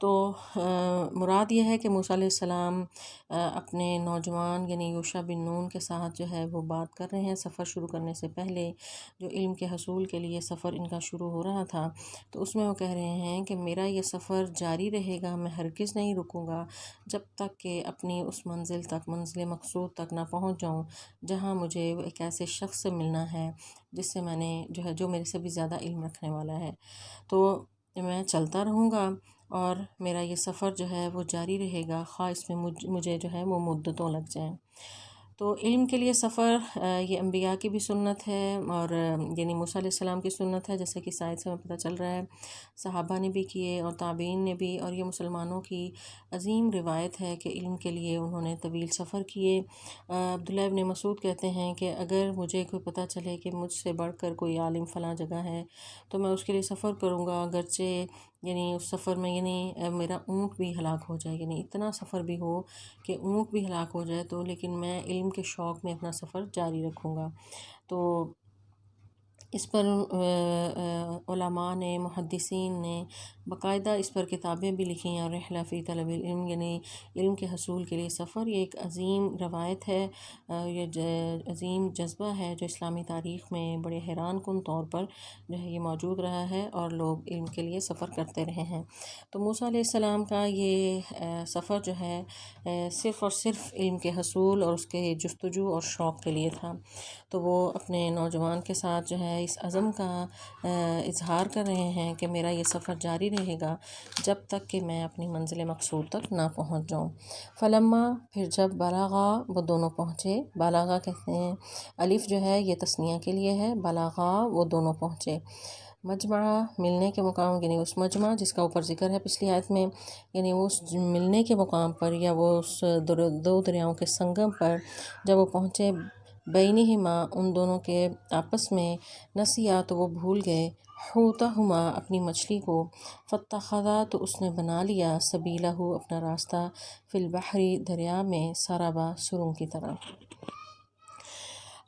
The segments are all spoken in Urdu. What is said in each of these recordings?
تو مراد یہ ہے کہ موسیٰ علیہ السلام اپنے نوجوان یعنی یوشع بن نون کے ساتھ جو ہے وہ بات کر رہے ہیں سفر شروع کرنے سے پہلے، جو علم کے حصول کے لیے سفر ان کا شروع ہو رہا تھا۔ تو اس میں وہ کہہ رہے ہیں کہ میرا یہ سفر جاری رہے گا، میں ہرگز نہیں رکوں گا جب تک کہ اپنی اس منزل تک، منزل مقصود تک نہ پہنچ جاؤں جہاں مجھے ایک ایسے شخص سے ملنا ہے جس سے میں نے جو میرے سے بھی زیادہ علم رکھنے والا ہے۔ تو میں چلتا رہوں گا اور میرا یہ سفر جو ہے وہ جاری رہے گا، خواہ اس میں مجھے جو ہے وہ مدتوں لگ جائیں۔ تو علم کے لیے سفر یہ انبیاء کی بھی سنت ہے، اور یعنی موسیٰ علیہ السلام کی سنت ہے، جیسے کہ سائد سے ہمیں پتہ چل رہا ہے صحابہ نے بھی کیے اور تابعین نے بھی، اور یہ مسلمانوں کی عظیم روایت ہے کہ علم کے لیے انہوں نے طویل سفر کیے۔ عبداللہ ابن مسعود کہتے ہیں کہ اگر مجھے کوئی پتہ چلے کہ مجھ سے بڑھ کر کوئی عالم فلاں جگہ ہے تو میں اس کے لیے سفر کروں گا، اگرچہ یعنی اس سفر میں یعنی میرا اونٹ بھی ہلاک ہو جائے، یعنی اتنا سفر بھی ہو کہ اونٹ بھی ہلاک ہو جائے تو لیکن میں علم کے شوق میں اپنا سفر جاری رکھوں گا۔ تو اس پر علماء نے، محدثین نے باقاعدہ اس پر کتابیں بھی لکھی ہیں، اور رحلہ فی طلب العلم یعنی علم کے حصول کے لیے سفر، یہ ایک عظیم روایت ہے، یہ عظیم جذبہ ہے جو اسلامی تاریخ میں بڑے حیران کن طور پر جو ہے یہ موجود رہا ہے، اور لوگ علم کے لیے سفر کرتے رہے ہیں۔ تو موسیٰ علیہ السلام کا یہ سفر جو ہے صرف اور صرف علم کے حصول اور اس کے جستجو اور شوق کے لیے تھا۔ تو وہ اپنے نوجوان کے ساتھ جو ہے اس عزم کا اظہار کر رہے ہیں کہ میرا یہ سفر جاری رہے گا جب تک کہ میں اپنی منزل مقصود تک نہ پہنچ جاؤں۔ فلما، پھر جب، بلغا، وہ دونوں پہنچے، بلغا کہتے ہیں، الف جو ہے یہ تثنیہ کے لیے ہے، بلغا وہ دونوں پہنچے، مجمع ملنے کے مقام، یعنی اس مجمع جس کا اوپر ذکر ہے پچھلی آیت میں، یعنی اس ملنے کے مقام پر یا وہ اس دو دریاؤں کے سنگم پر جب وہ پہنچے، بینہما ان دونوں کے آپس میں، نسیا تو وہ بھول گئے، حوتہما اپنی مچھلی کو، فاتخذا تو اس نے بنا لیا، سبیلہ اپنا راستہ، فی البحر دریا میں، سربا سرنگ کی طرح۔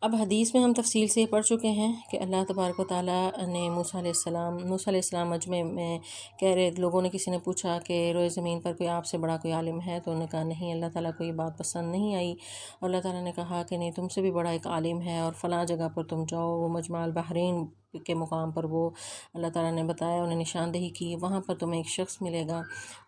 اب حدیث میں ہم تفصیل سے یہ پڑھ چکے ہیں کہ اللہ تبارک و تعالیٰ نے موسیٰ علیہ السلام مجمع میں کہہ رہے، لوگوں نے کسی نے پوچھا کہ روئے زمین پر کوئی آپ سے بڑا کوئی عالم ہے، تو انہوں نے کہا نہیں، اللہ تعالیٰ کو یہ بات پسند نہیں آئی، اور اللہ تعالیٰ نے کہا کہ نہیں، تم سے بھی بڑا ایک عالم ہے، اور فلاں جگہ پر تم جاؤ، وہ مجمع البحرین کے مقام پر وہ اللہ تعالیٰ نے بتایا، انہیں نشاندہی کی، وہاں پر تمہیں ایک شخص ملے گا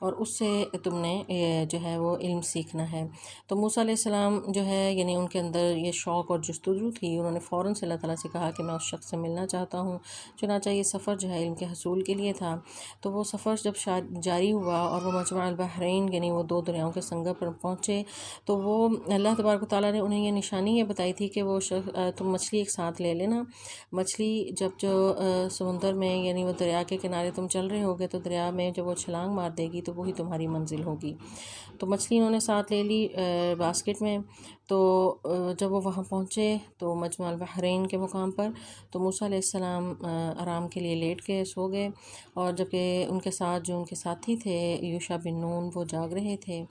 اور اس سے تم نے جو ہے وہ علم سیکھنا ہے۔ تو موسیٰ علیہ السلام جو ہے یعنی ان کے اندر یہ شوق اور جستجو تھی، انہوں نے فوراً سے اللہ تعالیٰ سے کہا کہ میں اس شخص سے ملنا چاہتا ہوں، چنانچہ یہ سفر جو ہے علم کے حصول کے لیے تھا۔ تو وہ سفر جب جاری ہوا اور وہ مجمع البحرین یعنی وہ دو دریاؤں کے سنگم پر پہنچے، تو وہ اللہ تبارک و تعالیٰ نے انہیں یہ نشانی یہ بتائی تھی کہ وہ تم مچھلی ایک ساتھ لے لینا، مچھلی جب جو سمندر میں یعنی وہ دریا کے کنارے تم چل رہے ہوگے تو دریا میں جب وہ چھلانگ مار دے گی تو وہی تمہاری منزل ہوگی۔ تو مچھلی انہوں نے ساتھ لے لی باسکٹ میں۔ تو جب وہ وہاں پہنچے تو مجمع البحرین کے مقام پر، تو موسیٰ علیہ السلام آرام کے لیے لیٹ کے سو گئے، اور جبکہ ان کے ساتھ جو ان کے ساتھی تھے یوشع بن نون وہ جاگ رہے تھے،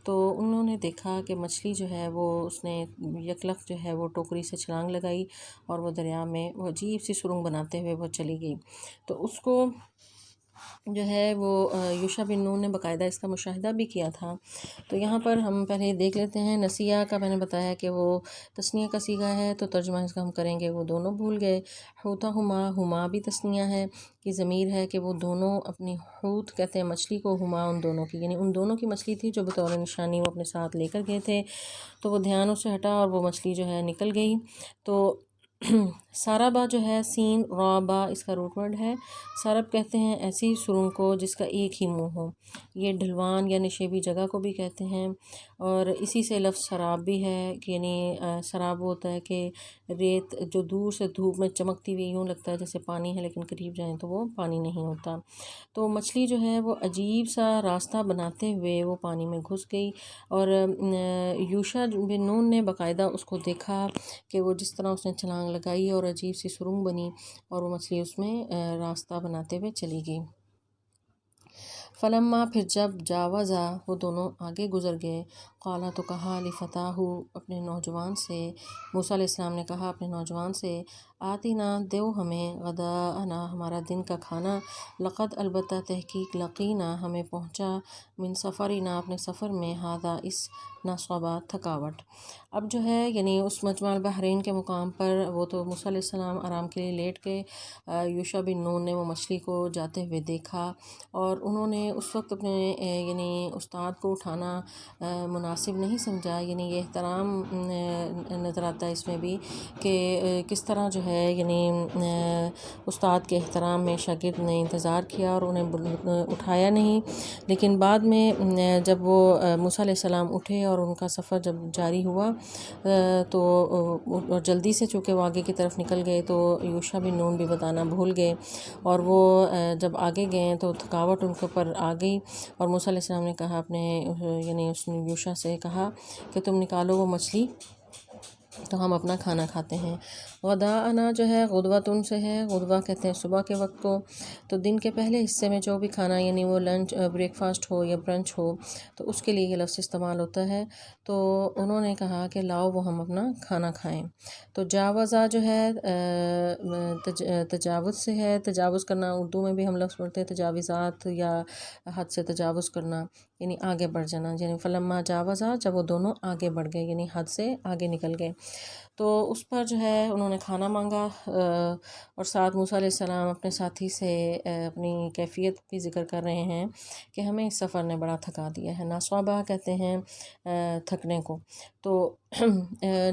تو انہوں نے دیکھا کہ مچھلی جو ہے وہ اس نے یکلخت جو ہے وہ ٹوکری سے چھلانگ لگائی اور وہ دریا میں وہ عجیب سی سرنگ بناتے ہوئے وہ چلی گئی۔ تو اس کو جو ہے وہ یوشع بن نون نے باقاعدہ اس کا مشاہدہ بھی کیا تھا۔ تو یہاں پر ہم پہلے دیکھ لیتے ہیں، نسیہ کا میں نے بتایا کہ وہ تثنیہ کا صیغہ ہے، تو ترجمہ اس کا ہم کریں گے وہ دونوں بھول گئے، حوتہما، ہما بھی تثنیہ ہے، کی ضمیر ہے کہ وہ دونوں اپنی، حوت کہتے ہیں مچھلی کو، ہما ان دونوں کی، یعنی ان دونوں کی مچھلی تھی جو بطور نشانی وہ اپنے ساتھ لے کر گئے تھے، تو وہ دھیان اس سے ہٹا اور وہ مچھلی جو ہے نکل گئی۔ تو ساربا جو ہے، سین رابا اس کا روٹ ورڈ ہے، سارب کہتے ہیں ایسی سرنگ کو جس کا ایک ہی منہ ہو، یہ ڈھلوان یا نشیبی جگہ کو بھی کہتے ہیں، اور اسی سے لفظ سراب بھی ہے کہ یعنی سراب ہوتا ہے کہ ریت جو دور سے دھوپ میں چمکتی ہوئی یوں لگتا ہے جیسے پانی ہے لیکن قریب جائیں تو وہ پانی نہیں ہوتا۔ تو مچھلی جو ہے وہ عجیب سا راستہ بناتے ہوئے وہ پانی میں گھس گئی، اور یوشع بن نون نے باقاعدہ اس کو دیکھا کہ وہ جس طرح اس نے چھلانگ لگائی اور عجیب سی سرنگ بنی اور وہ مچھلی اس میں راستہ بناتے ہوئے چلی گئی۔ فلما، پھر جب، جاوزا وہ دونوں آگے گزر گئے، قالا تو کہا لفتاہ اپنے نوجوان سے، موسیٰ علیہ السلام نے کہا اپنے نوجوان سے، آتینا دیو ہمیں غداءنا ہمارا دن کا کھانا، لقد البتہ تحقیق لقینا ہمیں پہنچا، من سفرنا اپنے سفر میں، ہادہ اس نصبا تھکاوٹ۔ اب جو ہے یعنی اس مجمع البحرین کے مقام پر وہ تو موسیٰ علیہ السلام آرام کے لیے لیٹ گئے، یوشع بن نون نے وہ مچھلی کو جاتے ہوئے دیکھا اور انہوں نے اس وقت اپنے یعنی استاد کو اٹھانا مناسب نہیں سمجھا۔ یعنی یہ احترام نظر آتا ہے اس میں بھی کہ کس طرح جو ہے یعنی استاد کے احترام میں شاگرد نے انتظار کیا اور انہیں اٹھایا نہیں، لیکن بعد میں جب وہ موسیٰ علیہ السلام اٹھے اور ان کا سفر جب جاری ہوا تو جلدی سے چونکہ وہ آگے کی طرف نکل گئے تو یوشع بن نون بھی بتانا بھول گئے، اور وہ جب آگے گئے تو تھکاوٹ ان کے اوپر آ گئی، اور موسیٰ علیہ السلام نے کہا اپنے یعنی اس نے یوشع سے کہا کہ تم نکالو وہ مچھلی تو ہم اپنا کھانا کھاتے ہیں۔ غداءنا جو ہے غدوۃ سے ہے، غدوہ کہتے ہیں صبح کے وقت کو، تو دن کے پہلے حصے میں جو بھی کھانا یعنی وہ لنچ بریک فاسٹ ہو یا برنچ ہو تو اس کے لیے یہ لفظ استعمال ہوتا ہے۔ تو انہوں نے کہا کہ لاؤ وہ ہم اپنا کھانا کھائیں۔ تو جاوزہ جو ہے تجاوز سے ہے، تجاوز کرنا اردو میں بھی ہم لفظ پڑھتے ہیں تجاوزات یا حد سے تجاوز کرنا یعنی آگے بڑھ جانا، یعنی فلما جاوزہ جب وہ دونوں آگے بڑھ گئے یعنی حد سے آگے نکل گئے، تو اس پر جو ہے انہوں نے کھانا مانگا اور ساتھ موسیٰ علیہ السلام اپنے ساتھی سے اپنی کیفیت بھی ذکر کر رہے ہیں کہ ہمیں اس سفر نے بڑا تھکا دیا ہے، ناصوابہ کہتے ہیں تھکنے کو۔ تو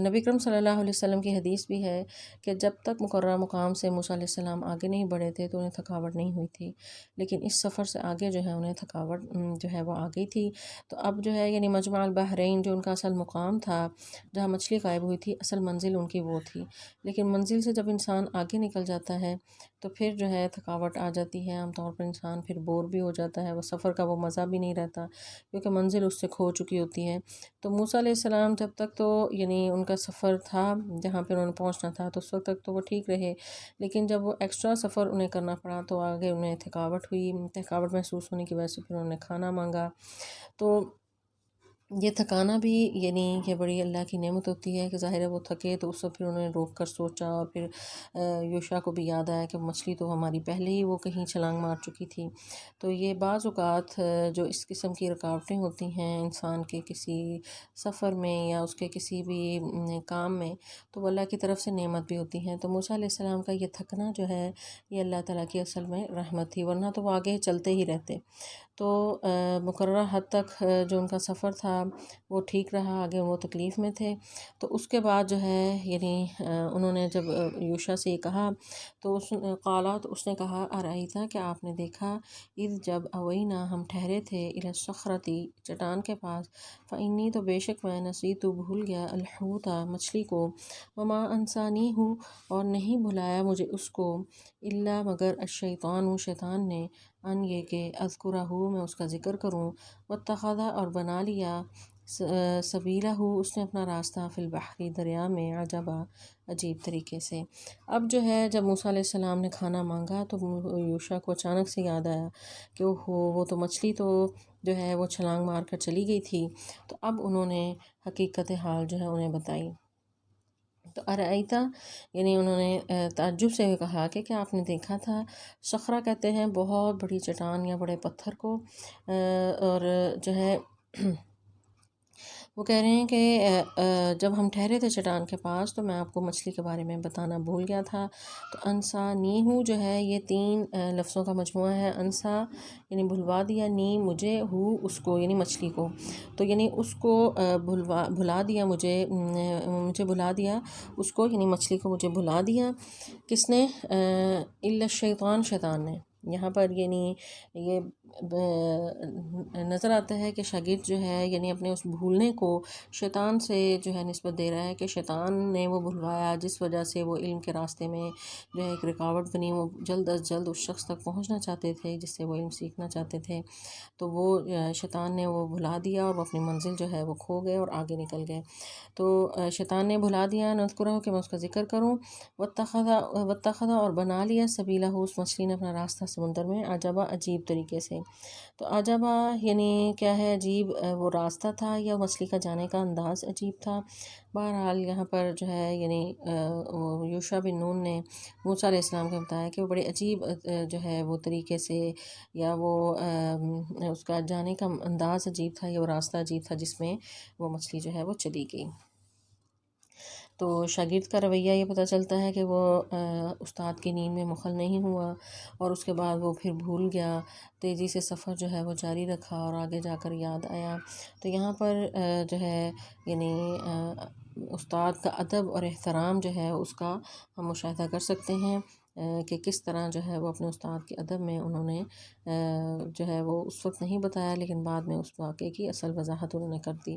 نبی کرم صلی اللہ علیہ وسلم کی حدیث بھی ہے کہ جب تک مقررہ مقام سے موسیٰ علیہ السلام آگے نہیں بڑھے تھے تو انہیں تھکاوٹ نہیں ہوئی تھی، لیکن اس سفر سے آگے جو ہے انہیں تھکاوٹ جو ہے وہ آ گئی تھی۔ تو اب جو ہے یعنی مجمع البحرین جو ان کا اصل مقام تھا جہاں مچھلی غائب ہوئی تھی، اصل منزل ان کی وہ تھی، لیکن منزل سے جب انسان آگے نکل جاتا ہے تو پھر جو ہے تھکاوٹ آ جاتی ہے، عام طور پر انسان پھر بور بھی ہو جاتا ہے، وہ سفر کا وہ مزہ بھی نہیں رہتا کیونکہ منزل اس سے کھو چکی ہوتی ہے۔ تو موسیٰ علیہ السلام جب تک تو یعنی ان کا سفر تھا جہاں پہ انہوں نے پہنچنا تھا تو اس وقت تک تو وہ ٹھیک رہے، لیکن جب وہ ایکسٹرا سفر انہیں کرنا پڑا تو آگے انہیں تھکاوٹ ہوئی، تھکاوٹ محسوس ہونے کی وجہ سے پھر انہوں نے کھانا مانگا۔ تو یہ تھکانا بھی یعنی یہ بڑی اللہ کی نعمت ہوتی ہے کہ ظاہر ہے وہ تھکے تو اس وقت پھر انہوں نے روک کر سوچا، اور پھر یوشع کو بھی یاد آیا کہ مچھلی تو ہماری پہلے ہی وہ کہیں چھلانگ مار چکی تھی۔ تو یہ بعض اوقات جو اس قسم کی رکاوٹیں ہوتی ہیں انسان کے کسی سفر میں یا اس کے کسی بھی کام میں، تو وہ اللہ کی طرف سے نعمت بھی ہوتی ہیں۔ تو موسیٰ علیہ السلام کا یہ تھکنا جو ہے یہ اللہ تعالیٰ کی اصل میں رحمت تھی، ورنہ تو وہ آگے چلتے ہی رہتے۔ تو مقررہ حد تک جو ان کا سفر تھا وہ ٹھیک رہا، آگے وہ تکلیف میں تھے۔ تو اس کے بعد جو ہے یعنی انہوں نے جب یوشع سے یہ کہا تو قالا تو اس نے کہا ارأیت کہ آپ نے دیکھا، اذ جب اوینا ہم ٹھہرے تھے الی الصخرۃ چٹان کے پاس، فانی تو بے شک میں نسیت بھول گیا الحوت مچھلی کو، وما انسانیہ اور نہیں بھلایا مجھے اس کو، الا مگر الشیطان شیطان نے، ان یہ کہ اذکرہ میں اس کا ذکر کروں، واتخذ اور بنا لیا سبیلہ اس نے اپنا راستہ فی البحر دریا میں، عجبا عجیب طریقے سے۔ اب جو ہے جب موسیٰ علیہ السلام نے کھانا مانگا تو یوشع کو اچانک سے یاد آیا کہ وہ تو مچھلی تو جو ہے وہ چھلانگ مار کر چلی گئی تھی۔ تو اب انہوں نے حقیقت حال جو ہے انہیں بتائی۔ تو ارأیتا یعنی انہوں نے تعجب سے کہا کہ کیا آپ نے دیکھا تھا، صخرہ کہتے ہیں بہت بڑی چٹان یا بڑے پتھر کو، اور جو ہے وہ کہہ رہے ہیں کہ جب ہم ٹھہرے تھے چٹان کے پاس تو میں آپ کو مچھلی کے بارے میں بتانا بھول گیا تھا۔ تو انسانیہ جو ہے یہ 3 لفظوں کا مجموعہ ہے، انسا یعنی بھلوا دیا، نی مجھے، ہو اس کو یعنی مچھلی کو، تو یعنی اس کو بھلا دیا مجھے بھلا دیا اس کو یعنی مچھلی کو مجھے بھلا دیا، کس نے؟ الا الشیطان شیطان نے۔ یہاں پر یعنی یہ نظر آتا ہے کہ شاگرد جو ہے یعنی اپنے اس بھولنے کو شیطان سے جو ہے نسبت دے رہا ہے کہ شیطان نے وہ بھلوایا جس وجہ سے وہ علم کے راستے میں جو ہے ایک رکاوٹ بنی، وہ جلد از جلد اس شخص تک پہنچنا چاہتے تھے جس سے وہ علم سیکھنا چاہتے تھے، تو وہ شیطان نے وہ بھلا دیا اور وہ اپنی منزل جو ہے وہ کھو گئے اور آگے نکل گئے۔ تو شیطان نے بھلا دیا نذکرہ کہ میں اس کا ذکر کروں، واتخذ اور بنا لیا سبیلہ اس مچھلی نے اپنا راستہ سمندر میں، عجبا عجیب طریقے سے۔ تھے۔ تو عجبا یعنی کیا ہے عجیب، وہ راستہ تھا یا مچھلی کا جانے کا انداز عجیب تھا۔ بہرحال یہاں پر جو ہے یعنی یوشع بن نون نے موسیٰ علیہ السلام کو بتایا کہ وہ بڑے عجیب جو ہے وہ طریقے سے، یا وہ اس کا جانے کا انداز عجیب تھا، یا وہ راستہ عجیب تھا جس میں وہ مچھلی جو ہے وہ چلی گئی۔ تو شاگرد کا رویہ یہ پتہ چلتا ہے کہ وہ استاد کی نیند میں مخل نہیں ہوا، اور اس کے بعد وہ پھر بھول گیا، تیزی سے سفر جو ہے وہ جاری رکھا اور آگے جا کر یاد آیا۔ تو یہاں پر جو ہے یعنی استاد کا ادب اور احترام جو ہے اس کا ہم مشاہدہ کر سکتے ہیں کہ کس طرح جو ہے وہ اپنے استاد کے ادب میں انہوں نے جو ہے وہ اس وقت نہیں بتایا، لیکن بعد میں اس واقعے کی اصل وضاحت انہوں نے کر دی۔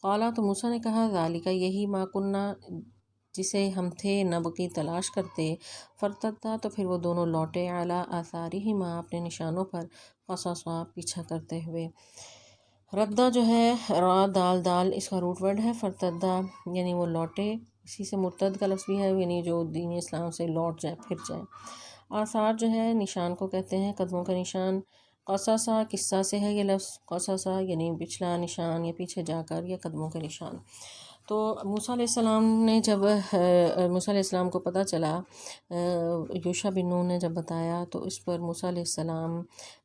قالا، تو موسیٰ نے کہا، ذالک، یہی ما کننا، جسے ہم تھے نبغی تلاش کرتے، فرتدا، تو پھر وہ دونوں لوٹے، علی آثارہما، اپنے نشانوں پر، قصصا، پیچھا کرتے ہوئے۔ ردہ جو ہے را دال دال اس کا روٹ ورڈ ہے، فرتدا یعنی وہ لوٹے، اسی سے مرتد کا لفظ بھی ہے، یعنی جو دین اسلام سے لوٹ جائے، پھر جائے۔ آثار جو ہے نشان کو کہتے ہیں، قدموں کا نشان۔ قصصا قصہ سے ہے یہ لفظ، قصصا یعنی پچھلا نشان یا پیچھے جا کر، یا قدموں کا نشان۔ تو موسیٰ علیہ السلام نے جب موسیٰ علیہ السلام کو پتہ چلا، یوشع بن نون نے جب بتایا، تو اس پر موسیٰ علیہ السلام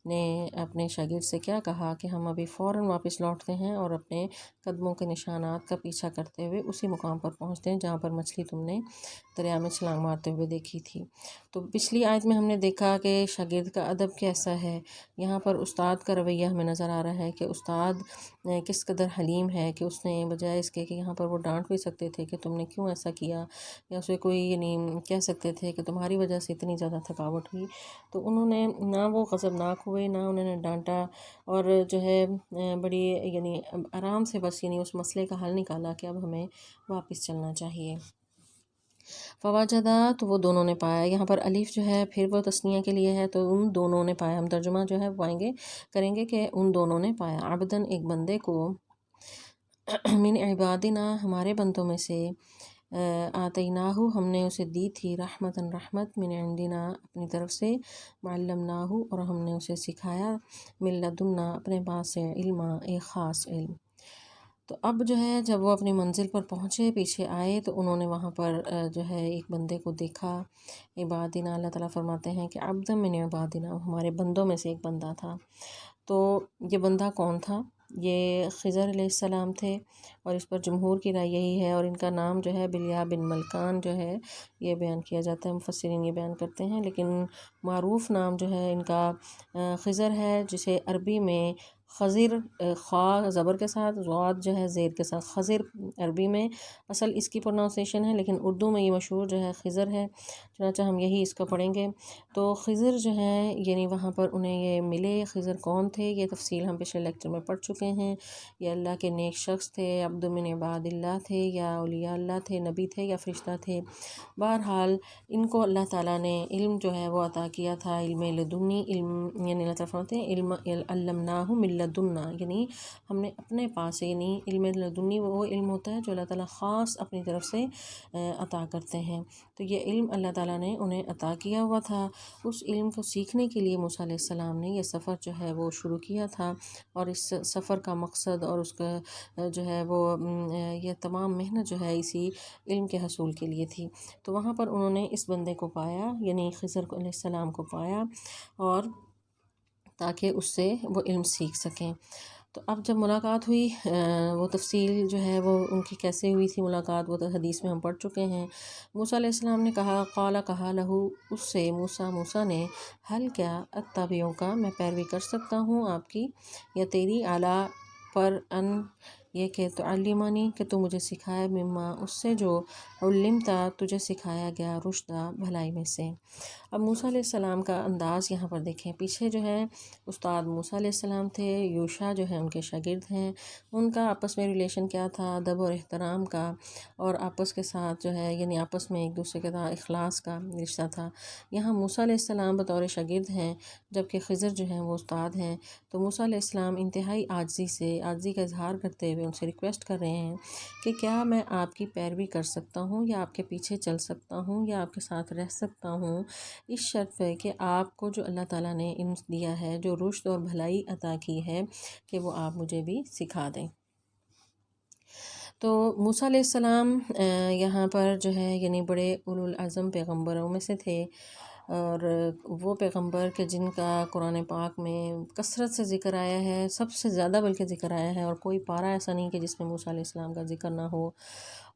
نے اپنے شاگرد سے کیا کہا کہ ہم ابھی فوراً واپس لوٹتے ہیں اور اپنے قدموں کے نشانات کا پیچھا کرتے ہوئے اسی مقام پر پہنچتے ہیں جہاں پر مچھلی تم نے دریا میں چھلانگ مارتے ہوئے دیکھی تھی۔ تو پچھلی آیت میں ہم نے دیکھا کہ شاگرد کا ادب کیسا ہے، یہاں پر استاد کا رویہ ہمیں نظر آ رہا ہے کہ استاد کس قدر حلیم ہے، کہ اس نے بجائے اس کے کہ یہاں پر وہ ڈانٹ بھی سکتے تھے کہ تم نے کیوں ایسا کیا، یا اسے کوئی یعنی کہہ سکتے تھے کہ تمہاری وجہ سے اتنی زیادہ تھکاوٹ ہوئی، تو انہوں نے نہ وہ غضبناک ہوئے، نہ انہوں نے ڈانٹا، اور جو ہے بڑی یعنی آرام سے بس یعنی اس مسئلے کا حل نکالا کہ اب ہمیں واپس چلنا چاہیے۔ فواجدہ، تو وہ دونوں نے پایا، یہاں پر الف جو ہے پھر وہ تثنیہ کے لیے ہے، تو ان دونوں نے پایا، ہم ترجمہ جو ہے کریں گے کہ ان دونوں نے پایا، عبدن، ایک بندے کو، من عبادنا، ہمارے بندوں میں سے، آتیناہو، ہم نے اسے دی تھی، رحمتاً، رحمت، من عندنا، اپنی طرف سے، وعلمناہو، اور ہم نے اسے سکھایا، من لدنا، اپنے پاس سے، علما، ایک خاص علم۔ تو اب جو ہے جب وہ اپنی منزل پر پہنچے، پیچھے آئے، تو انہوں نے وہاں پر جو ہے ایک بندے کو دیکھا، عبادنا، اللہ تعالیٰ فرماتے ہیں کہ عبد من عبادنا، ہمارے بندوں میں سے ایک بندہ تھا۔ تو یہ بندہ کون تھا؟ یہ خضر علیہ السلام تھے، اور اس پر جمہور کی رائے یہی ہے، اور ان کا نام جو ہے بلیہ بن ملکان جو ہے یہ بیان کیا جاتا ہے، مفسرین یہ بیان کرتے ہیں، لیکن معروف نام جو ہے ان کا خضر ہے، جسے عربی میں خضر، خا زبر کے ساتھ، ضاد جو ہے زیر کے ساتھ، خضر عربی میں اصل اس کی پروننسیشن ہے، لیکن اردو میں یہ مشہور جو ہے خضر ہے، چنانچہ ہم یہی اس کا پڑھیں گے۔ تو خضر جو ہے یعنی وہاں پر انہیں یہ ملے، خضر کون تھے یہ تفصیل ہم پچھلے لیکچر میں پڑھ چکے ہیں، یہ اللہ کے نیک شخص تھے، عبد من عباد اللہ تھے، یا اولیاء اللہ تھے، نبی تھے یا فرشتہ تھے۔ بہرحال ان کو اللہ تعالیٰ نے علم جو ہے وہ عطا کیا تھا، علم لدنی، علم یعنی اللہ تعالیٰ فرماتے ہیں علم علمناہ من لدنا، یعنی ہم نے اپنے پاس سے، یعنی علم لدنی وہ علم ہوتا ہے جو اللہ تعالیٰ خاص اپنی طرف سے عطا کرتے ہیں، تو یہ علم اللہ تعالیٰ نے انہیں عطا کیا ہوا تھا۔ اس علم کو سیکھنے کے لیے موسیٰ علیہ السلام نے یہ سفر جو ہے وہ شروع کیا تھا، اور اس سفر کا مقصد اور اس کا جو ہے وہ یہ تمام محنت جو ہے اسی علم کے حصول کے لیے تھی۔ تو وہاں پر انہوں نے اس بندے کو پایا، یعنی خضر علیہ السلام کو پایا، اور تاکہ اس سے وہ علم سیکھ سکیں۔ تو اب جب ملاقات ہوئی، وہ تفصیل جو ہے وہ ان کی کیسے ہوئی تھی ملاقات، وہ تو حدیث میں ہم پڑھ چکے ہیں۔ موسیٰ علیہ السلام نے کہا، قالا، کہا، لہو، اس سے، موسیٰ نے، حل، کیا، اتبعوں کا، میں پیروی کر سکتا ہوں آپ کی یا تیری، اعلیٰ پر، ان، یہ کہ تعلمانی، کہ تو مجھے سکھائے، مما، اس سے جو علمتا، تجھے سکھایا گیا، رشدہ، بھلائی میں سے۔ اب موسیٰ علیہ السلام کا انداز یہاں پر دیکھیں، پیچھے جو ہے استاد موسیٰ علیہ السلام تھے، یوشع جو ہے ان کے شاگرد ہیں، ان کا آپس میں ریلیشن کیا تھا، ادب اور احترام کا، اور آپس کے ساتھ جو ہے یعنی آپس میں ایک دوسرے کے ساتھ اخلاص کا رشتہ تھا۔ یہاں موسیٰ علیہ السلام بطور شاگرد ہیں، جبکہ خضر جو ہیں وہ استاد ہیں، تو موسیٰ علیہ السلام انتہائی عاجزی سے، عاجزی کا اظہار کرتے ہوئے ان سے ریکویسٹ کر رہے ہیں کہ کیا میں آپ کی پیروی کر سکتا ہوں یا آپ کے پیچھے چل سکتا ہوں یا آپ کے ساتھ رہ سکتا ہوں، اس شرط پہ کہ آپ کو جو اللہ تعالیٰ نے علم دیا ہے، جو رشد اور بھلائی عطا کی ہے، کہ وہ آپ مجھے بھی سکھا دیں۔ تو موسیٰ علیہ السلام یہاں پر جو ہے یعنی بڑے اولو العزم پیغمبروں میں سے تھے، اور وہ پیغمبر کہ جن کا قرآن پاک میں کثرت سے ذکر آیا ہے، سب سے زیادہ بلکہ ذکر آیا ہے، اور کوئی پارہ ایسا نہیں کہ جس میں موسیٰ علیہ السلام کا ذکر نہ ہو۔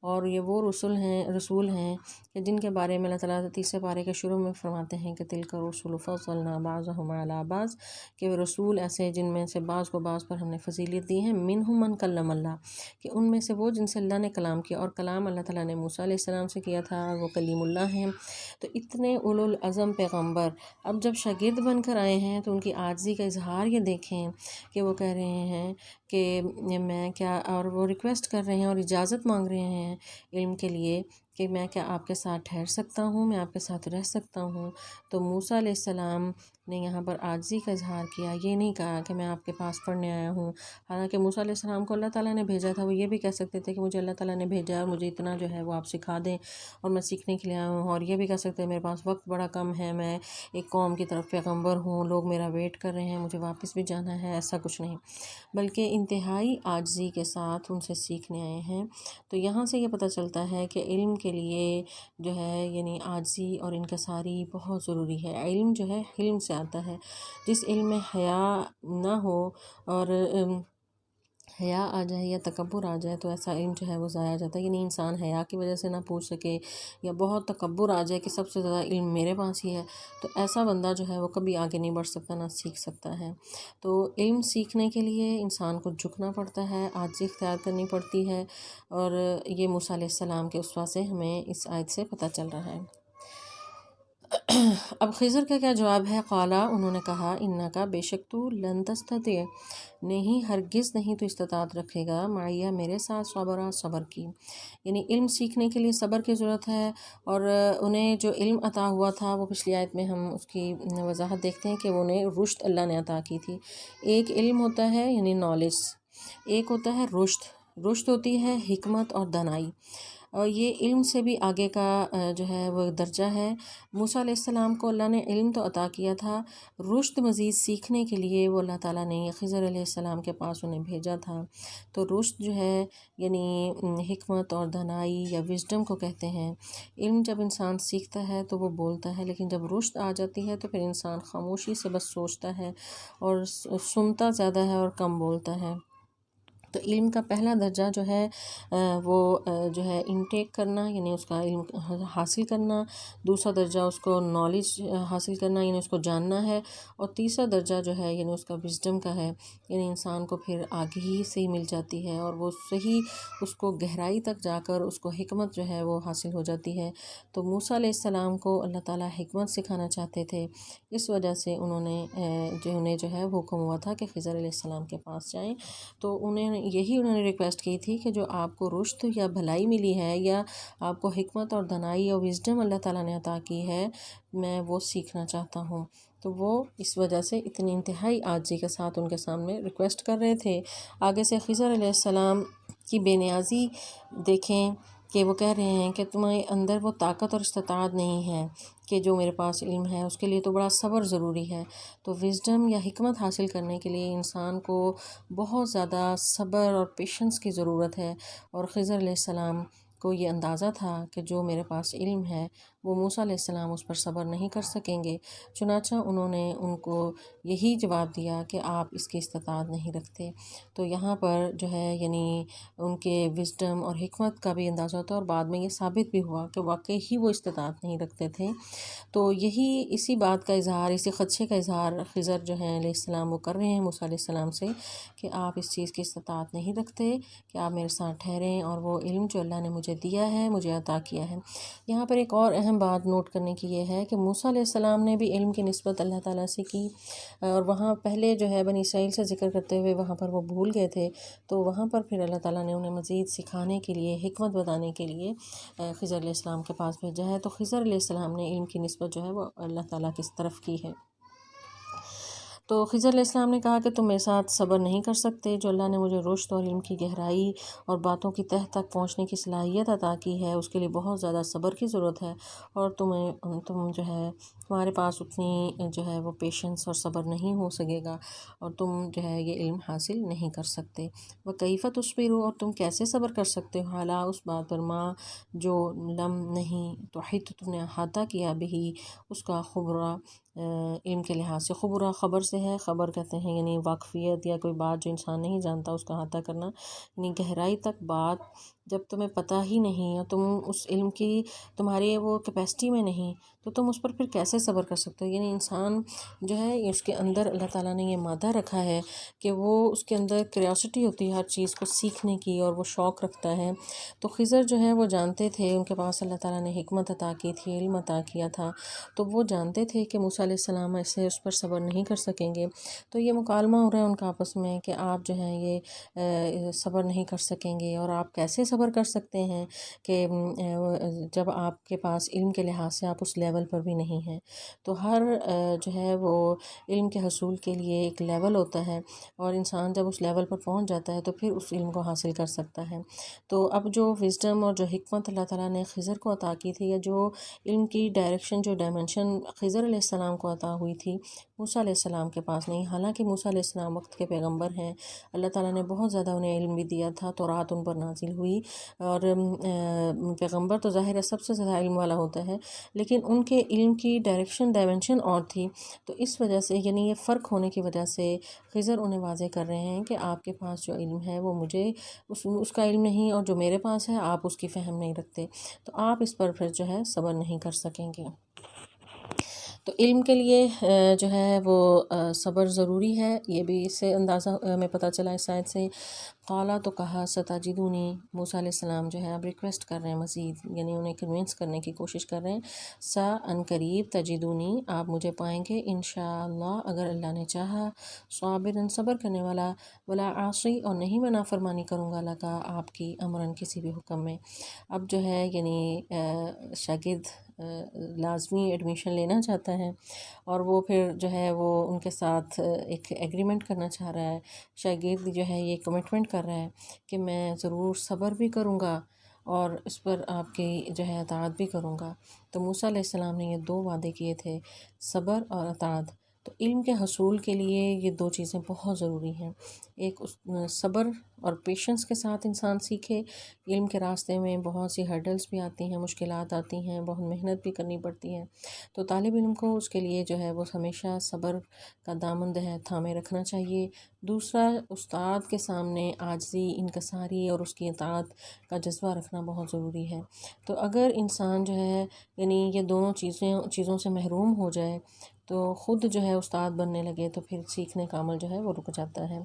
اور یہ وہ رسول ہیں کہ جن کے بارے میں اللہ تعالیٰ تیسرے پارے کے شروع میں فرماتے ہیں کہ تلک الرسل فضلنا بعضهم علی بعض، کہ وہ رسول ایسے جن میں سے بعض کو بعض پر ہم نے فضیلت دی ہیں، منہم من کلم اللہ، کہ ان میں سے وہ جن سے اللہ نے کلام کیا، اور کلام اللہ تعالیٰ نے موسیٰ علیہ السلام سے کیا تھا، اور وہ کلیم اللہ ہیں۔ تو اتنے اولو العزم پیغمبر اب جب شاگرد بن کر آئے ہیں تو ان کی عاجزی کا اظہار یہ دیکھیں کہ وہ کہہ رہے ہیں کہ میں کیا، اور وہ ریکویسٹ کر رہے ہیں اور اجازت مانگ رہے ہیں علم کے لیے کہ میں کیا آپ کے ساتھ ٹھہر سکتا ہوں، میں آپ کے ساتھ رہ سکتا ہوں۔ تو موسیٰ علیہ السلام نے یہاں پر عاجزی کا اظہار کیا، یہ نہیں کہا کہ میں آپ کے پاس پڑھنے آیا ہوں، حالانکہ موسیٰ علیہ السلام کو اللہ تعالیٰ نے بھیجا تھا۔ وہ یہ بھی کہہ سکتے تھے کہ مجھے اللہ تعالیٰ نے بھیجا ہے اور مجھے اتنا جو ہے وہ آپ سکھا دیں اور میں سیکھنے کے لیے آیا ہوں، اور یہ بھی کہہ سکتے ہیں میرے پاس وقت بڑا کم ہے، میں ایک قوم کی طرف پیغمبر ہوں، لوگ میرا ویٹ کر رہے ہیں، مجھے واپس بھی جانا ہے۔ ایسا کچھ نہیں، بلکہ انتہائی عاجزی کے ساتھ ان سے سیکھنے آئے ہیں۔ تو یہاں سے یہ پتہ چلتا ہے کہ علم کے لیے جو ہے یعنی عاجزی اور انکساری بہت ضروری ہے۔ علم جو ہے حلم سے آتا ہے، جس علم میں حیا نہ ہو اور حیا آ جائے یا تکبر آ جائے تو ایسا علم جو ہے وہ ضائع جاتا ہے۔ یعنی انسان حیا کی وجہ سے نہ پوچھ سکے یا بہت تکبر آ جائے کہ سب سے زیادہ علم میرے پاس ہی ہے، تو ایسا بندہ جو ہے وہ کبھی آگے نہیں بڑھ سکتا، نہ سیکھ سکتا ہے۔ تو علم سیکھنے کے لیے انسان کو جھکنا پڑتا ہے، عاجزی اختیار کرنی پڑتی ہے، اور یہ موسیٰ علیہ السلام کے اسوہ سے ہمیں اس آیت سے پتہ چل رہا ہے۔ اب خضر کا کیا جواب ہے؟ قالا، انہوں نے کہا، انکا، بے شک تو، لن تستطیع، نہیں، ہرگز نہیں تو استطاعت رکھے گا، معیہ، میرے ساتھ، صبرا، صبر کی۔ یعنی علم سیکھنے کے لیے صبر کی ضرورت ہے، اور انہیں جو علم عطا ہوا تھا وہ پچھلی آیت میں ہم اس کی وضاحت دیکھتے ہیں کہ انہیں رشد اللہ نے عطا کی تھی۔ ایک علم ہوتا ہے یعنی نالج، ایک ہوتا ہے رشد، رشد ہوتی ہے حکمت اور دانائی، اور یہ علم سے بھی آگے کا جو ہے وہ درجہ ہے۔ موسیٰ علیہ السلام کو اللہ نے علم تو عطا کیا تھا، رشد مزید سیکھنے کے لیے وہ اللہ تعالیٰ نے خضر علیہ السلام کے پاس انہیں بھیجا تھا۔ تو رشد جو ہے یعنی حکمت اور دانائی یا وژڈم کو کہتے ہیں۔ علم جب انسان سیکھتا ہے تو وہ بولتا ہے، لیکن جب رشد آ جاتی ہے تو پھر انسان خاموشی سے بس سوچتا ہے اور سنتا زیادہ ہے اور کم بولتا ہے۔ تو علم کا پہلا درجہ جو ہے وہ جو ہے انٹیک کرنا، یعنی اس کا علم حاصل کرنا، دوسرا درجہ اس کو نالج حاصل کرنا یعنی اس کو جاننا ہے، اور تیسرا درجہ جو ہے یعنی اس کا وژڈم کا ہے، یعنی انسان کو پھر آگے ہی سے ہی مل جاتی ہے اور وہ صحیح اس کو گہرائی تک جا کر اس کو حکمت جو ہے وہ حاصل ہو جاتی ہے۔ تو موسیٰ علیہ السلام کو اللہ تعالیٰ حکمت سکھانا چاہتے تھے، اس وجہ سے انہیں جو ہے حکم ہوا تھا کہ خضر علیہ السلام کے پاس جائیں۔ تو انہوں نے ریکویسٹ کی تھی کہ جو آپ کو رشد یا بھلائی ملی ہے یا آپ کو حکمت اور دانائی اور وژڈم اللہ تعالیٰ نے عطا کی ہے، میں وہ سیکھنا چاہتا ہوں۔ تو وہ اس وجہ سے اتنی انتہائی عاجزی کے ساتھ ان کے سامنے ریکویسٹ کر رہے تھے۔ آگے سے خضر علیہ السلام کی بے نیازی دیکھیں کہ وہ کہہ رہے ہیں کہ تمہیں اندر وہ طاقت اور استطاعت نہیں ہے کہ جو میرے پاس علم ہے، اس کے لیے تو بڑا صبر ضروری ہے۔ تو وژڈم یا حکمت حاصل کرنے کے لیے انسان کو بہت زیادہ صبر اور پیشنس کی ضرورت ہے، اور خضر علیہ السلام کو یہ اندازہ تھا کہ جو میرے پاس علم ہے وہ موسیٰ علیہ السلام اس پر صبر نہیں کر سکیں گے، چنانچہ انہوں نے ان کو یہی جواب دیا کہ آپ اس کی استطاعت نہیں رکھتے۔ تو یہاں پر جو ہے یعنی ان کے وژڈم اور حکمت کا بھی اندازہ ہوتا ہے، اور بعد میں یہ ثابت بھی ہوا کہ واقعی ہی وہ استطاعت نہیں رکھتے تھے۔ تو اسی بات کا اظہار، اسی خدشے کا اظہار خضر جو ہیں علیہ السلام وہ کر رہے ہیں موسیٰ علیہ السلام سے کہ آپ اس چیز کی استطاعت نہیں رکھتے کہ آپ میرے ساتھ ٹھہریں، اور وہ علم جو اللہ نے مجھے دیا ہے، مجھے عطا کیا ہے۔ یہاں پر ایک اور اہم بات نوٹ کرنے کی یہ ہے کہ موسیٰ علیہ السلام نے بھی علم کی نسبت اللہ تعالیٰ سے کی، اور وہاں پہلے جو ہے بنی اسرائیل سے ذکر کرتے ہوئے وہاں پر وہ بھول گئے تھے، تو وہاں پر پھر اللہ تعالیٰ نے انہیں مزید سکھانے کے لیے، حکمت بتانے کے لیے خضر علیہ السلام کے پاس بھیجا ہے۔ تو خضر علیہ السلام نے علم کی نسبت جو ہے وہ اللہ تعالیٰ کی طرف کی ہے۔ تو خضر علیہ السلام نے کہا کہ تم میرے ساتھ صبر نہیں کر سکتے؟ جو اللہ نے مجھے رشد اور علم کی گہرائی اور باتوں کی تہ تک پہنچنے کی صلاحیت عطا کی ہے، اس کے لیے بہت زیادہ صبر کی ضرورت ہے، اور تم جو ہے تمہارے پاس اتنی جو ہے وہ پیشنس اور صبر نہیں ہو سکے گا، اور تم جو ہے یہ علم حاصل نہیں کر سکتے۔ وہ کیفیت تصبروا، اور تم کیسے صبر کر سکتے ہو حالہ اس بات پر ماں جو لم نہیں تو حت تم نے احاطہ کیا بھی اس کا خبرہ، علم کے لحاظ سے خبرہ خبر سے ہے، خبر کہتے ہیں یعنی واقفیت یا کوئی بات جو انسان نہیں جانتا اس کا احاطہ کرنا، یعنی گہرائی تک بات جب تمہیں پتہ ہی نہیں اور تم اس علم کی تمہاری وہ کیپیسٹی میں نہیں، تو تم اس پر پھر کیسے صبر کر سکتے ہو؟ یعنی انسان جو ہے اس کے اندر اللہ تعالیٰ نے یہ مادہ رکھا ہے کہ وہ اس کے اندر کریوسٹی ہوتی ہے ہر چیز کو سیکھنے کی، اور وہ شوق رکھتا ہے۔ تو خضر جو ہے وہ جانتے تھے، ان کے پاس اللہ تعالیٰ نے حکمت عطا کی تھی، علم عطا کیا تھا، تو وہ جانتے تھے کہ موسیٰ علیہ السلام ایسے اس پر صبر نہیں کر سکیں گے۔ تو یہ مکالمہ ہو رہا ہے ان کا آپس میں کہ آپ جو ہیں یہ صبر نہیں کر سکیں گے، اور آپ کیسے صبر کر سکتے ہیں کہ جب آپ کے پاس علم کے لحاظ سے آپ اس لیول پر بھی نہیں ہیں۔ تو ہر جو ہے وہ علم کے حصول کے لیے ایک لیول ہوتا ہے، اور انسان جب اس لیول پر پہنچ جاتا ہے تو پھر اس علم کو حاصل کر سکتا ہے۔ تو اب جو وزڈم اور جو حکمت اللہ تعالیٰ نے خضر کو عطا کی تھی، یا جو علم کی ڈائریکشن جو ڈائمنشن خضر علیہ السلام کو عطا ہوئی تھی، موسیٰ علیہ السلام کے پاس نہیں، حالانکہ موسیٰ علیہ السلام وقت کے پیغمبر ہیں، اللہ تعالیٰ نے بہت زیادہ انہیں علم بھی دیا تھا، تورات ان پر نازل ہوئی، اور پیغمبر تو ظاہر ہے سب سے زیادہ علم والا ہوتا ہے، لیکن ان کے علم کی ڈائریکشن ڈائمنشن اور تھی، تو اس وجہ سے یعنی یہ فرق ہونے کی وجہ سے خضر انہیں واضح کر رہے ہیں کہ آپ کے پاس جو علم ہے وہ مجھے اس کا علم نہیں، اور جو میرے پاس ہے آپ اس کی فہم نہیں رکھتے، تو آپ اس پر پھر جو ہے صبر نہیں کر سکیں گے۔ تو علم کے لیے جو ہے وہ صبر ضروری ہے، یہ بھی اس سے اندازہ ہمیں پتہ چلا اس آیت سے۔ قالا تو کہا ستجدونی، موسیٰ علیہ السلام جو ہے اب ریکویسٹ کر رہے ہیں مزید، یعنی انہیں کنونس کرنے کی کوشش کر رہے ہیں، ان قریب تجدونی، آپ مجھے پائیں گے انشاءاللہ اگر اللہ نے چاہا، صابرا صبر کرنے والا، ولا عاصی اور نہیں میں نافرمانی کروں گا اللہ کا آپ کی، امرن کسی بھی حکم میں۔ اب جو ہے یعنی شاگرد لازمی ایڈمیشن لینا چاہتا ہے، اور وہ پھر جو ہے وہ ان کے ساتھ ایک ایگریمنٹ کرنا چاہ رہا ہے، شاگرد جو ہے یہ کمٹمنٹ کر رہا ہے کہ میں ضرور صبر بھی کروں گا اور اس پر آپ کی جو ہے اطاعت بھی کروں گا۔ تو موسیٰ علیہ السلام نے یہ دو وعدے کیے تھے، صبر اور اطاعت۔ تو علم کے حصول کے لیے یہ دو چیزیں بہت ضروری ہیں، ایک صبر اور پیشنس کے ساتھ انسان سیکھے، علم کے راستے میں بہت سی ہرڈلز بھی آتی ہیں، مشکلات آتی ہیں، بہت محنت بھی کرنی پڑتی ہے، تو طالب علم کو اس کے لیے جو ہے وہ ہمیشہ صبر کا دامن ہے تھامے رکھنا چاہیے۔ دوسرا، استاد کے سامنے عاجزی، انکساری اور اس کی اطاعت کا جذبہ رکھنا بہت ضروری ہے۔ تو اگر انسان جو ہے یعنی یہ دونوں چیزوں سے محروم ہو جائے تو خود جو ہے استاد بننے لگے تو پھر سیکھنے کا عمل جو ہے وہ رک جاتا ہے۔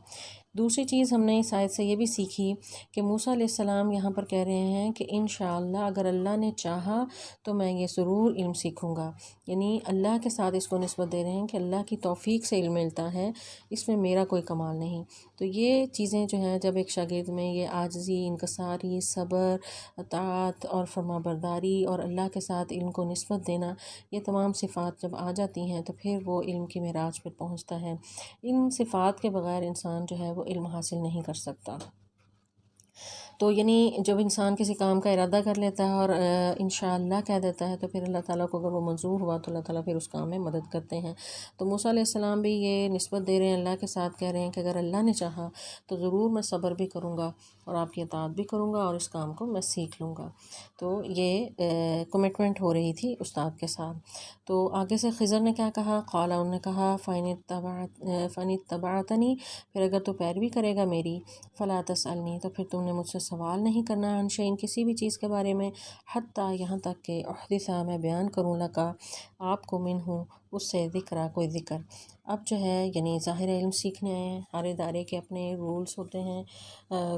دوسری چیز ہم نے اس آیت سے یہ بھی سیکھی کہ موسیٰ علیہ السلام یہاں پر کہہ رہے ہیں کہ انشاءاللہ اگر اللہ نے چاہا تو میں یہ ضرور علم سیکھوں گا، یعنی اللہ کے ساتھ اس کو نسبت دے رہے ہیں کہ اللہ کی توفیق سے علم ملتا ہے، اس میں میرا کوئی کمال نہیں۔ تو یہ چیزیں جو ہیں جب ایک شاگرد میں یہ عاجزی، انکساری، صبر، اطاعت اور فرما برداری اور اللہ کے ساتھ علم کو نسبت دینا، یہ تمام صفات جب آ جاتی ہیں تو پھر وہ علم کی معراج پر پہنچتا ہے۔ ان صفات کے بغیر انسان جو ہے وہ علم حاصل نہیں کر سکتا۔ تو یعنی جب انسان کسی کام کا ارادہ کر لیتا ہے اور انشاءاللہ کہہ دیتا ہے تو پھر اللہ تعالیٰ کو اگر وہ منظور ہوا تو اللہ تعالیٰ پھر اس کام میں مدد کرتے ہیں۔ تو موسیٰ علیہ السلام بھی یہ نسبت دے رہے ہیں اللہ کے ساتھ، کہہ رہے ہیں کہ اگر اللہ نے چاہا تو ضرور میں صبر بھی کروں گا اور آپ کی اطاعت بھی کروں گا اور اس کام کو میں سیکھ لوں گا۔ تو یہ کمٹمنٹ ہو رہی تھی استاد کے ساتھ۔ تو آگے سے خضر نے کیا کہا؟ قال، انہوں نے کہا فَإِنِ اتَّبَعْتَنِی، پھر اگر تو پیروی کرے گا میری، فَلَا تَسْأَلْنِی، تو پھر تم نے مجھ سے سوال نہیں کرنا، عن شیء، کسی بھی چیز کے بارے میں، حتیٰ یہاں تک کہ احدث، میں بیان کروں لکا آپ کو، منہ اس سے، ذکرہ کوئی ذکر۔ اب جو ہے یعنی ظاہر علم سیکھنے آئے ہیں، ہر ادارے کے اپنے رولز ہوتے ہیں،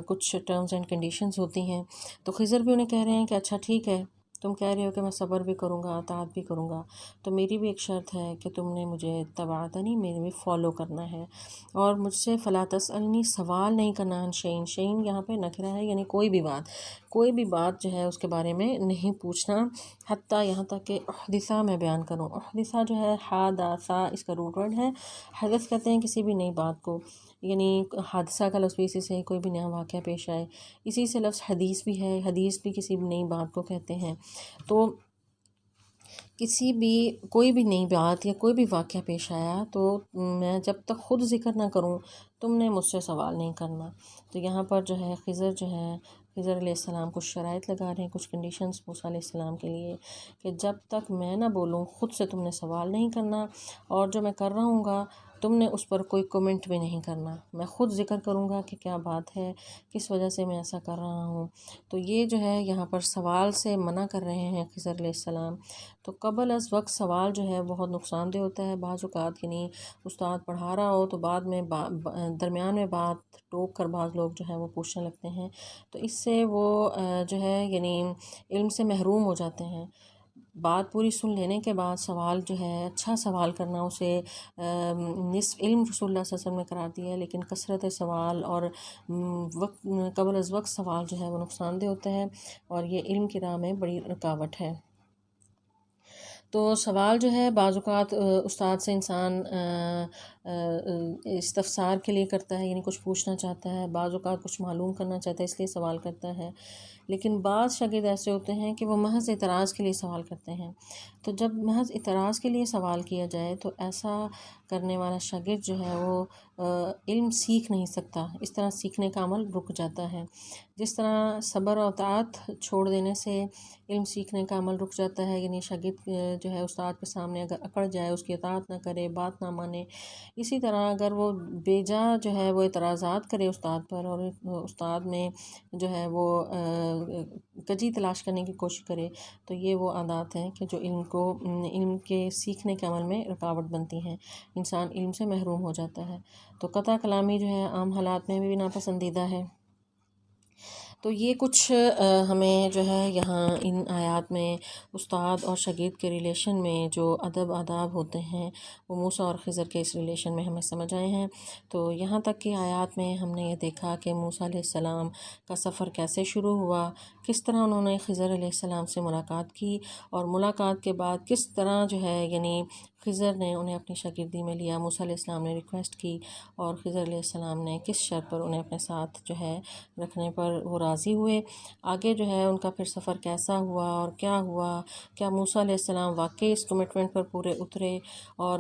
کچھ ٹرمز اینڈ کنڈیشنز ہوتی ہیں، تو خضر بھی انہیں کہہ رہے ہیں کہ اچھا ٹھیک ہے، تم کہہ رہے ہو کہ میں صبر بھی کروں گا، اطاعت بھی کروں گا، تو میری بھی ایک شرط ہے کہ تم نے مجھے اتبعتنی، میرے بھی فالو کرنا ہے، اور مجھ سے فلا تسألنی، سوال نہیں کرنا، عن شیئن، شیئن یہاں پہ نکرہ ہے، یعنی کوئی بھی بات جو ہے اس کے بارے میں نہیں پوچھنا، حتیٰ یہاں تک کہ احدثہ میں بیان کروں۔ احدثہ جو ہے حادثہ اس کا روٹ ورڈ ہے، حدث کہتے ہیں کسی بھی نئی بات کو، یعنی حادثہ کا لفظ بھی اسی سے، کوئی بھی نیا واقعہ پیش آئے، اسی سے لفظ حدیث بھی ہے، حدیث بھی کسی بھی نئی بات کو کہتے ہیں۔ تو کوئی بھی نئی بات یا کوئی بھی واقعہ پیش آیا تو میں جب تک خود ذکر نہ کروں تم نے مجھ سے سوال نہیں کرنا۔ تو یہاں پر جو ہے خضر علیہ السلام کچھ شرائط لگا رہے ہیں، کچھ کنڈیشنز موسیٰ علیہ السلام کے لیے، کہ جب تک میں نہ بولوں خود سے تم نے سوال نہیں کرنا، اور جو میں کر رہا ہوں گا تم نے اس پر کوئی کومنٹ بھی نہیں کرنا، میں خود ذکر کروں گا کہ کیا بات ہے، کس وجہ سے میں ایسا کر رہا ہوں۔ تو یہ جو ہے یہاں پر سوال سے منع کر رہے ہیں خضر علیہ السلام۔ تو قبل از وقت سوال جو ہے بہت نقصان دہ ہوتا ہے، بعض اوقات یعنی استاد پڑھا رہا ہو تو بعد میں درمیان میں بات ٹوک کر بعض لوگ جو ہے وہ پوچھنے لگتے ہیں، تو اس سے وہ جو ہے یعنی علم سے محروم ہو جاتے ہیں۔ بات پوری سن لینے کے بعد سوال جو ہے، اچھا سوال کرنا اسے نصف علم رسول اللہ صلی اللہ علیہ وسلم نے قرار دیا ہے، لیکن کثرت سوال اور قبل از وقت سوال جو ہے وہ نقصان دہ ہوتا ہے، اور یہ علم کی راہ میں بڑی رکاوٹ ہے۔ تو سوال جو ہے بعض اوقات استاد سے انسان استفسار کے لیے کرتا ہے، یعنی کچھ پوچھنا چاہتا ہے، بعض اوقات کچھ معلوم کرنا چاہتا ہے اس لیے سوال کرتا ہے، لیکن بعض شاگرد ایسے ہوتے ہیں کہ وہ محض اعتراض کے لیے سوال کرتے ہیں۔ تو جب محض اعتراض کے لیے سوال کیا جائے تو ایسا کرنے والا شاگرد جو ہے وہ علم سیکھ نہیں سکتا، اس طرح سیکھنے کا عمل رک جاتا ہے۔ جس طرح صبر و اطاعت چھوڑ دینے سے علم سیکھنے کا عمل رک جاتا ہے، یعنی شاگرد جو ہے استاد کے سامنے اگر اکڑ جائے، اس کی اطاعت نہ کرے، بات نہ مانے، اسی طرح اگر وہ بے جا جو ہے وہ اعتراضات کرے استاد پر، اور استاد میں جو ہے وہ کجی تلاش کرنے کی کوشش کرے، تو یہ وہ عادات ہیں کہ جو علم کے سیکھنے کے عمل میں رکاوٹ بنتی ہیں، انسان علم سے محروم ہو جاتا ہے۔ تو قطع کلامی جو ہے عام حالات میں بھی ناپسندیدہ ہے۔ تو یہ کچھ ہمیں جو ہے یہاں ان آیات میں استاد اور شاگرد کے ریلیشن میں جو ادب آداب ہوتے ہیں وہ موسیٰ اور خضر کے اس ریلیشن میں ہمیں سمجھ آئے ہیں۔ تو یہاں تک کہ آیات میں ہم نے یہ دیکھا کہ موسیٰ علیہ السلام کا سفر کیسے شروع ہوا، کس طرح انہوں نے خضر علیہ السلام سے ملاقات کی، اور ملاقات کے بعد کس طرح جو ہے یعنی خضر نے انہیں اپنی شاگردی میں لیا، موسیٰ علیہ السلام نے ریکویسٹ کی، اور خضر علیہ السلام نے کس شرط پر انہیں اپنے ساتھ جو ہے رکھنے پر وہ راضی ہوئے۔ آگے جو ہے ان کا پھر سفر کیسا ہوا اور کیا ہوا، کیا موسیٰ علیہ السلام واقعی اس کمٹمنٹ پر پورے اترے، اور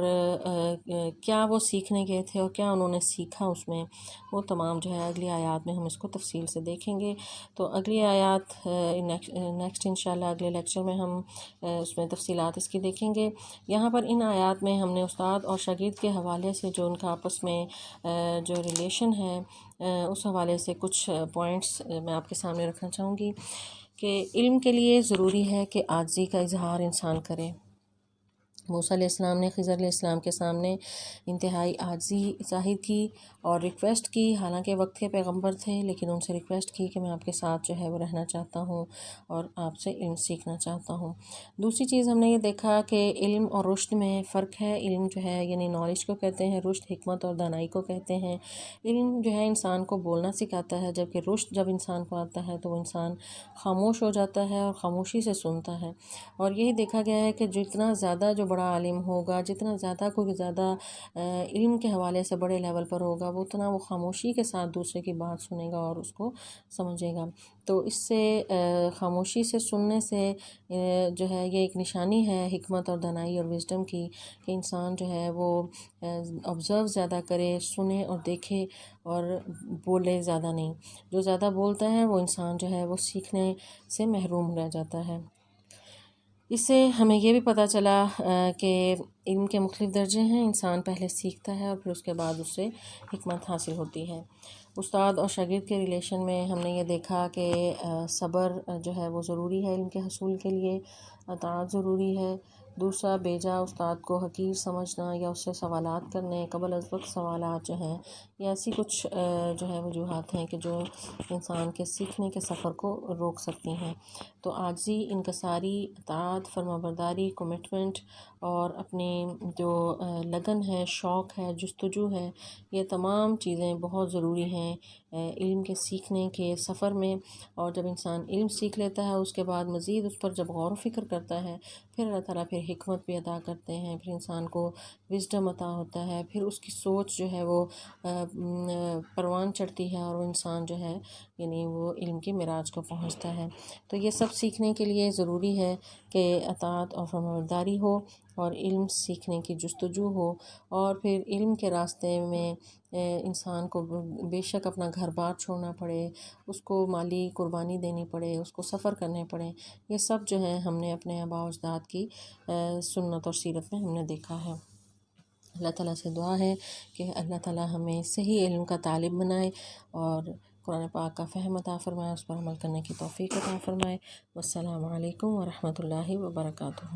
کیا وہ سیکھنے گئے تھے اور کیا انہوں نے سیکھا اس میں، وہ تمام جو ہے اگلی آیات میں ہم اس کو تفصیل سے دیکھیں گے۔ تو اگلی آیات نیکسٹ انشاءاللہ اگلے لیکچر میں ہم اس میں تفصیلات اس کی دیکھیں گے۔ یہاں پر ان آیات میں ہم نے استاد اور شاگرد کے حوالے سے جو ان کا آپس میں جو ریلیشن ہے اس حوالے سے کچھ پوائنٹس میں آپ کے سامنے رکھنا چاہوں گی، کہ علم کے لیے ضروری ہے کہ عاجزی کا اظہار انسان کرے۔ موسیٰ علیہ السلام نے خضر علیہ السلام کے سامنے انتہائی عاجزی ظاہر کی اور ریکویسٹ کی، حالانکہ وقت کے پیغمبر تھے، لیکن ان سے ریکویسٹ کی کہ میں آپ کے ساتھ جو ہے وہ رہنا چاہتا ہوں اور آپ سے علم سیکھنا چاہتا ہوں۔ دوسری چیز ہم نے یہ دیکھا کہ علم اور رشد میں فرق ہے۔ علم جو ہے یعنی نالج کو کہتے ہیں، رشد حکمت اور دانائی کو کہتے ہیں۔ علم جو ہے انسان کو بولنا سکھاتا ہے، جبکہ رشد جب انسان کو آتا ہے تو وہ انسان خاموش ہو جاتا ہے اور خاموشی سے سنتا ہے۔ اور یہی دیکھا گیا ہے کہ جتنا زیادہ جو بڑا عالم ہوگا، جتنا زیادہ کوئی زیادہ علم کے حوالے سے بڑے لیول پر ہوگا، وہ اتنا وہ خاموشی کے ساتھ دوسرے کی بات سنے گا اور اس کو سمجھے گا۔ تو اس سے خاموشی سے سننے سے جو ہے یہ ایک نشانی ہے حکمت اور دانائی اور وزڈم کی، کہ انسان جو ہے وہ آبزرو زیادہ کرے، سنے اور دیکھے، اور بولے زیادہ نہیں۔ جو زیادہ بولتا ہے وہ انسان جو ہے وہ سیکھنے سے محروم رہ جاتا ہے۔ اس سے ہمیں یہ بھی پتہ چلا کہ علم کے مختلف درجے ہیں، انسان پہلے سیکھتا ہے اور پھر اس کے بعد اس سے حکمت حاصل ہوتی ہے۔ استاد اور شاگرد کے ریلیشن میں ہم نے یہ دیکھا کہ صبر جو ہے وہ ضروری ہے علم کے حصول کے لیے، اطاعت ضروری ہے، دوسرا بیجا استاد کو حقیر سمجھنا یا اس سے سوالات کرنے قبل از وقت سوالات جو ہیں، یہ ایسی کچھ جو ہے وجوہات ہیں کہ جو انسان کے سیکھنے کے سفر کو روک سکتی ہیں۔ تو عاجزی، انکساری، اطاعت، فرمانبرداری، کمٹمنٹ اور اپنی جو لگن ہے، شوق ہے، جستجو ہے، یہ تمام چیزیں بہت ضروری ہیں علم کے سیکھنے کے سفر میں۔ اور جب انسان علم سیکھ لیتا ہے اس کے بعد مزید اس پر جب غور و فکر کرتا ہے، پھر اللہ تعالیٰ پھر حکمت بھی عطا کرتے ہیں، پھر انسان کو وزڈم عطا ہوتا ہے، پھر اس کی سوچ جو ہے وہ پروان چڑھتی ہے اور وہ انسان جو ہے یعنی وہ علم کی معراج کو پہنچتا ہے۔ تو یہ سب سیکھنے کے لیے ضروری ہے کہ اطاعت اور فرمانبرداری ہو اور علم سیکھنے کی جستجو ہو، اور پھر علم کے راستے میں انسان کو بے شک اپنا گھر بار چھوڑنا پڑے، اس کو مالی قربانی دینی پڑے، اس کو سفر کرنے پڑے، یہ سب جو ہے ہم نے اپنے آباء و اجداد کی سنت اور سیرت میں ہم نے دیکھا ہے۔ اللہ تعالیٰ سے دعا ہے کہ اللہ تعالیٰ ہمیں صحیح علم کا طالب بنائے اور قرآن پاک کا فہم عطا فرمائے، اس پر عمل کرنے کی توفیق عطا فرمائے۔ والسلام علیکم ورحمۃ اللہ وبرکاتہ۔